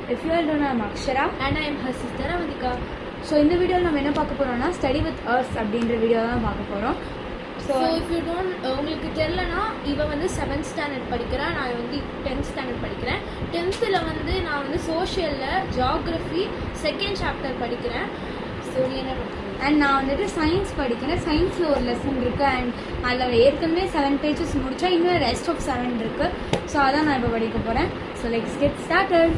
If you all don't know, I'm Akshara and I am her sister Avantika. So இந்த வீடியோவில் நம்ம என்ன பார்க்க போகிறோம்னா ஸ்டடி வித் அஸ் அப்படின்ற வீடியோ தான் பார்க்க போகிறோம். ஸோ இஃப் யூ டோன்ட் உங்களுக்கு தெரிலனா இவன் வந்து 7th ஸ்டாண்டர்ட் படிக்கிறேன், நான் வந்து 10th ஸ்டாண்டர்ட் படிக்கிறேன். 10th நான் வந்து சோஷியலில் ஜியாகிரஃபி 2nd சாப்டர் படிக்கிறேன். ஸோ என்ன அண்ட் நான் வந்துட்டு சயின்ஸ் படிக்கிறேன். சயின்ஸில் ஒரு லெசன் இருக்குது அண்ட் அதில் ஏற்கனவே 7 pages முடித்தா இன்னும் ரெஸ்ட் ஆஃப் 7 இருக்குது. ஸோ அதான் நான் இப்போ படிக்க போகிறேன். So let's get started.